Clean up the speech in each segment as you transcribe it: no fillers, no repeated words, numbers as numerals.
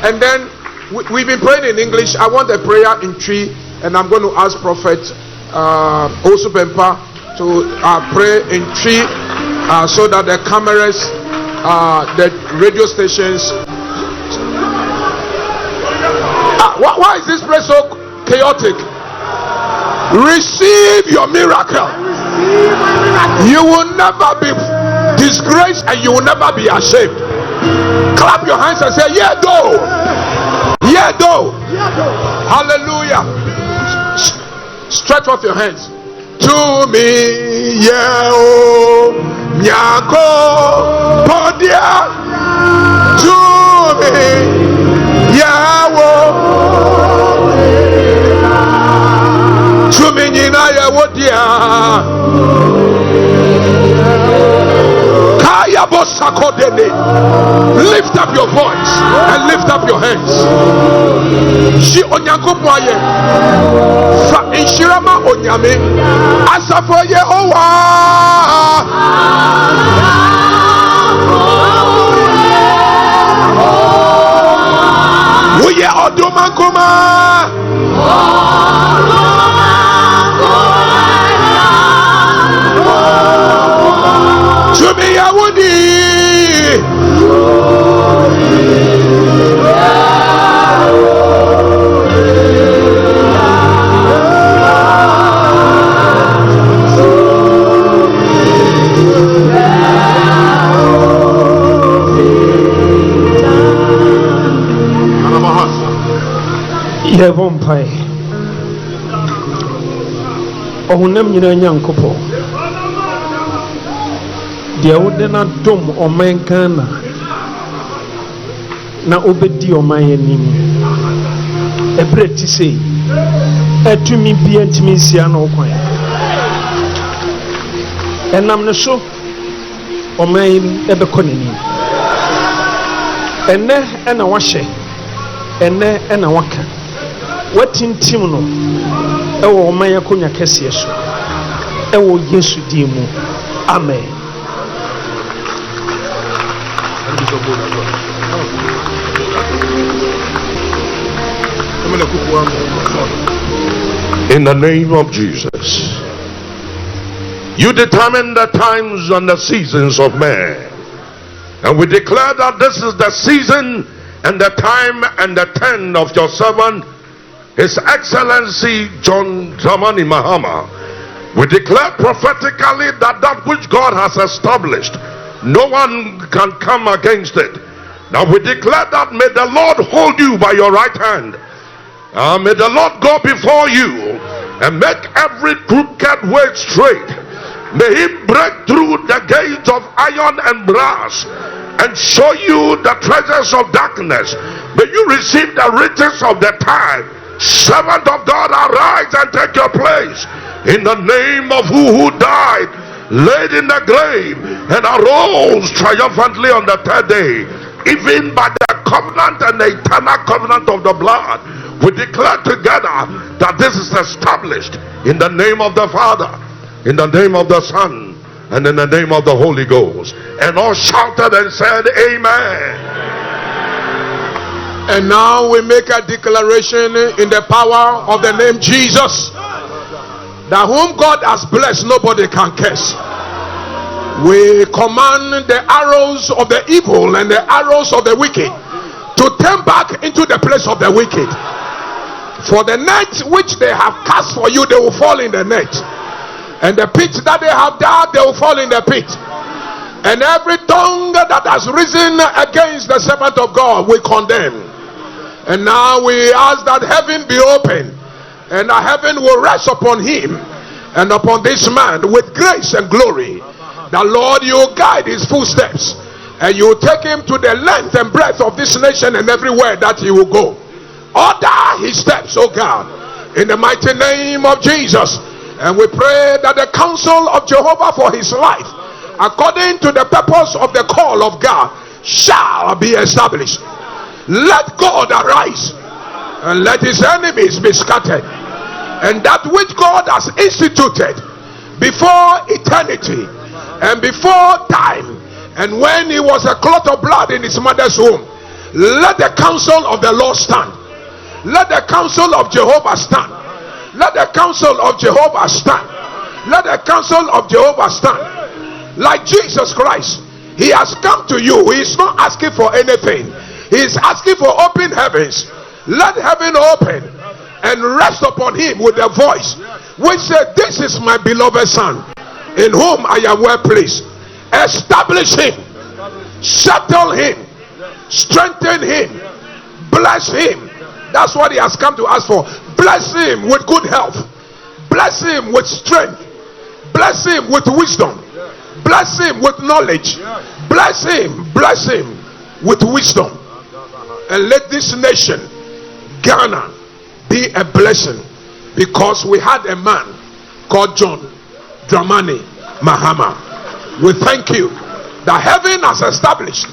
And then we've been praying in English. I want a prayer in Twi, and I'm going to ask Prophet Owusu Bempa to pray in Twi, so that the cameras, the radio stations. Why is this place so chaotic? Receive your miracle. You will never be disgraced and you will never be ashamed. Clap your hands and say, yeah, though. Yeah, though. Hallelujah. Stretch forth your hands. To me, yeah, oh, nyako, podia. To me, yeah, oh. To me, nina, yeah, oh, dear. Lift up your voice and lift up your hands. She onyankopwaye fa inshirama onyame asafo Yehowa Uye odumankuma Chumi Yahudi Bempa ohunam nyina nyankopo dia wode na dom oman Ghana na obedi oman anim ebreti sei atumi bia ntimi nsia na okwan enam ne so oman ebekọ nani enne ena wahye enne ena waka watintim no ewo oman yakonya kese so ewo Yesu di mu amen. In the name of Jesus, you determine the times and the seasons of man, and we declare that this is the season and the time and the turn of your servant, His Excellency John Dramani Mahama. We declare prophetically that that which God has established, no one can come against it. Now we declare that may the Lord hold you by your right hand. May the Lord go before you and make every crooked way straight. May He break through the gates of iron and brass and show you the treasures of darkness. May you receive the riches of the time. Servant of God, arise and take your place in the name of who died, laid in the grave, and arose triumphantly on the third day, even by the covenant and the eternal covenant of the blood. We declare together that this is established in the name of the Father, in the name of the Son, and in the name of the Holy Ghost. And all shouted and said, Amen. And now we make a declaration in the power of the name Jesus, that whom God has blessed, nobody can curse. We command the arrows of the evil and the arrows of the wicked to turn back into the place of the wicked. For the net which they have cast for you, they will fall in the net. And the pit that they have dug, they will fall in the pit. And every tongue that has risen against the servant of God, we condemn. And now we ask that heaven be open, and that heaven will rest upon him and upon this man with grace and glory. That Lord, you guide his footsteps, and you take him to the length and breadth of this nation and everywhere that he will go. Order his steps, oh God, in the mighty name of Jesus. And we pray that the counsel of Jehovah for his life, according to the purpose of the call of God, shall be established. Let God arise and let his enemies be scattered. And that which God has instituted before eternity and before time, and when he was a clot of blood in his mother's womb, Let the counsel of the Lord stand. Let the counsel of Jehovah stand. Let the counsel of Jehovah stand. Let the counsel of Jehovah stand. Like Jesus Christ, he has come to you. He is not asking for anything. He is asking for open heavens. Let heaven open and rest upon him with a voice which said, "This is my beloved son, in whom I am well pleased." Establish him, settle him, strengthen him, bless him. That's what he has come to ask for. Bless him with good health, bless him with strength, bless him with wisdom, bless him with knowledge, bless him with wisdom. And let this nation, Ghana, be a blessing, because we had a man called John Dramani Mahama. We thank you that heaven has established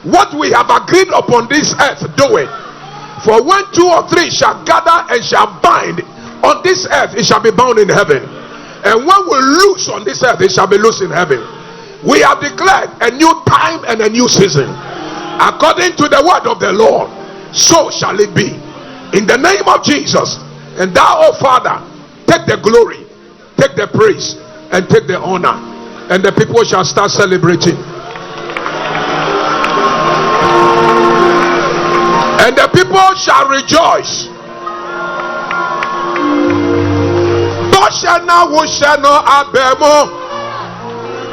what we have agreed upon this earth. Do it. For when 2 or 3 shall gather and shall bind on this earth, it shall be bound in heaven. And when we loose on this earth, it shall be loose in heaven. We have declared a new time and a new season. According to the word of the Lord, so shall it be. In the name of Jesus. And thou, O Father, take the glory, take the praise, and take the honor. And the people shall start celebrating. And the people shall rejoice.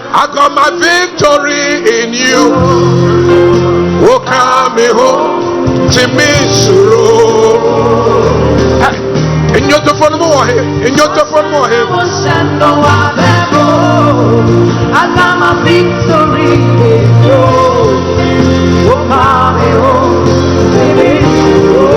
I got my victory in you. Oh, come home to me, Suro. In your telephone more here. In your telephone more here. I got my victory in you. Oh, come home to me, Suro.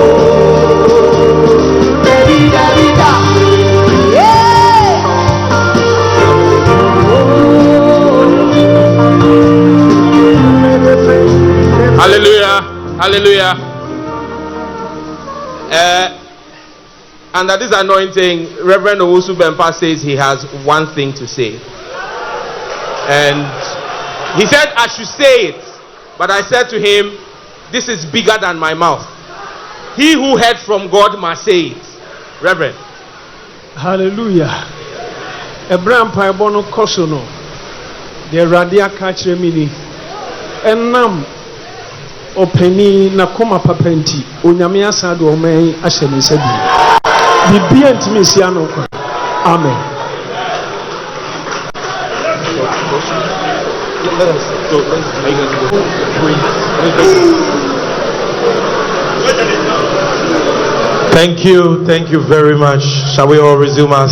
Hallelujah. Hallelujah. Under this anointing, Reverend Owusu Bempa says he has one thing to say. And he said I should say it. But I said to him, this is bigger than my mouth. He who heard from God must say it. Reverend. Hallelujah. Abraham Paibono Kosono. The Radia Kachemini. Enam Openi Nakoma Papenti. Unyamia Sadu Omei Asheni Sebi. Bibia ntimi siano kwa. Amen. Thank you very much. Shall we all resume our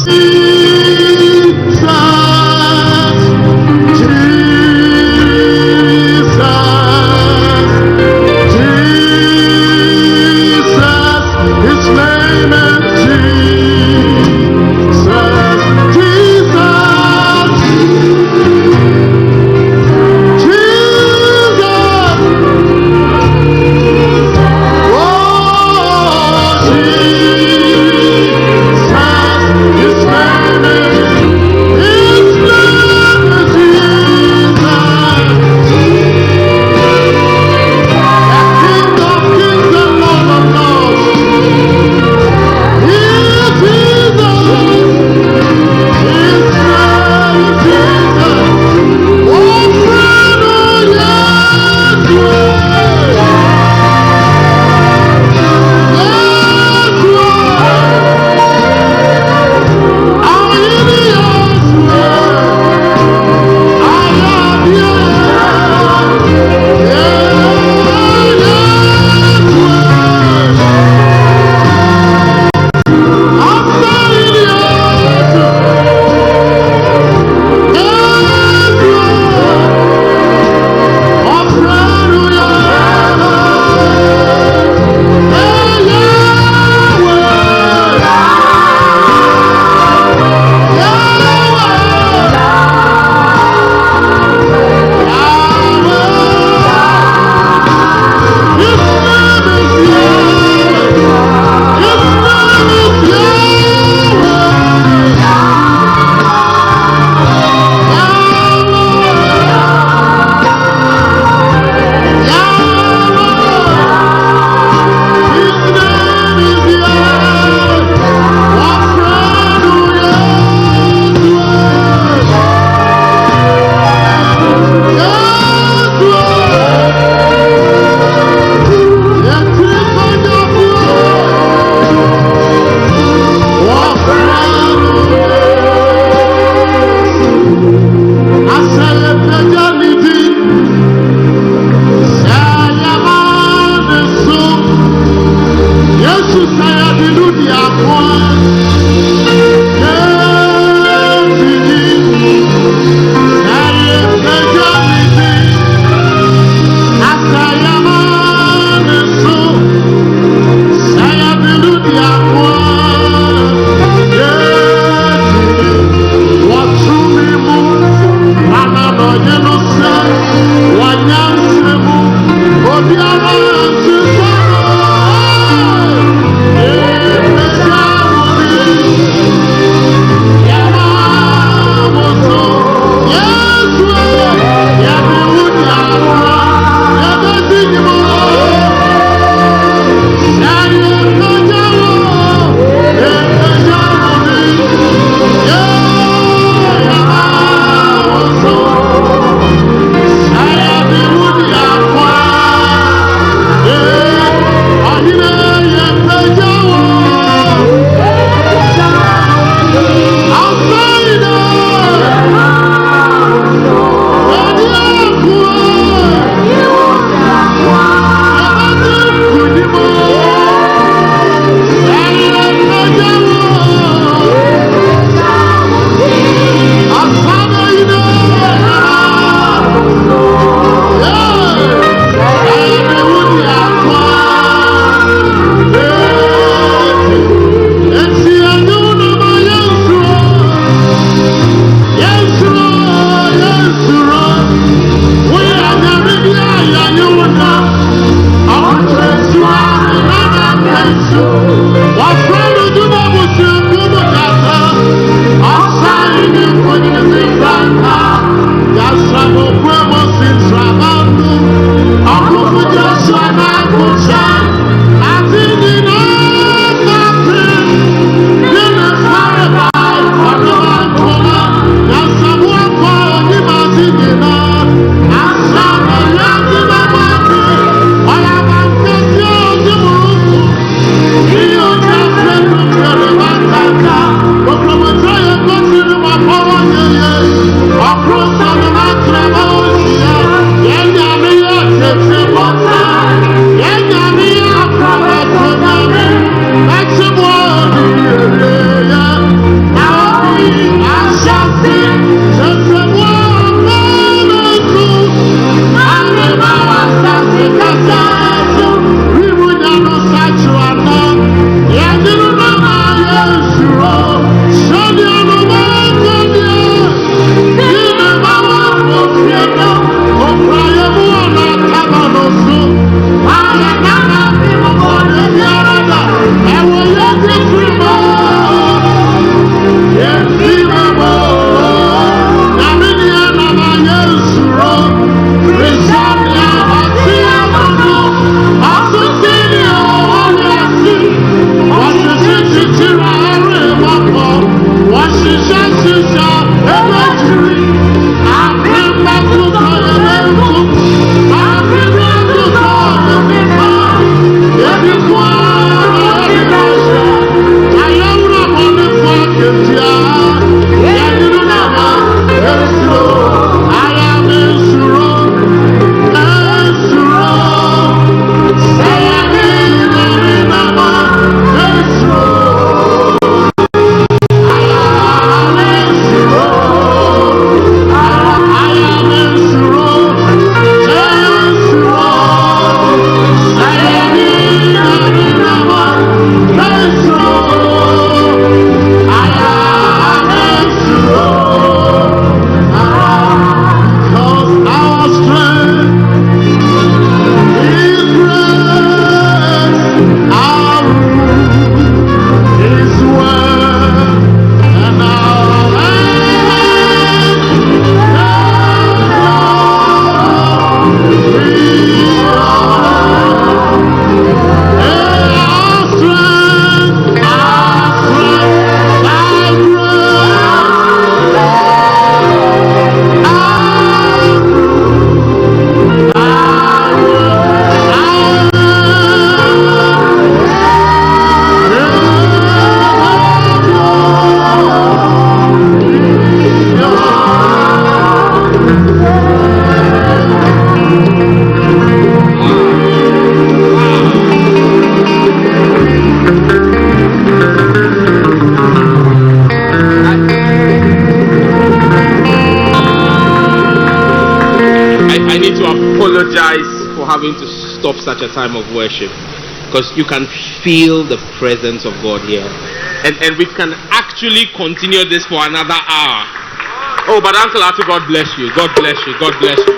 apologize for having to stop such a time of worship, because you can feel the presence of God here, and we can actually continue this for another hour. Oh, but Uncle Atu, God bless you. God bless you. God bless you.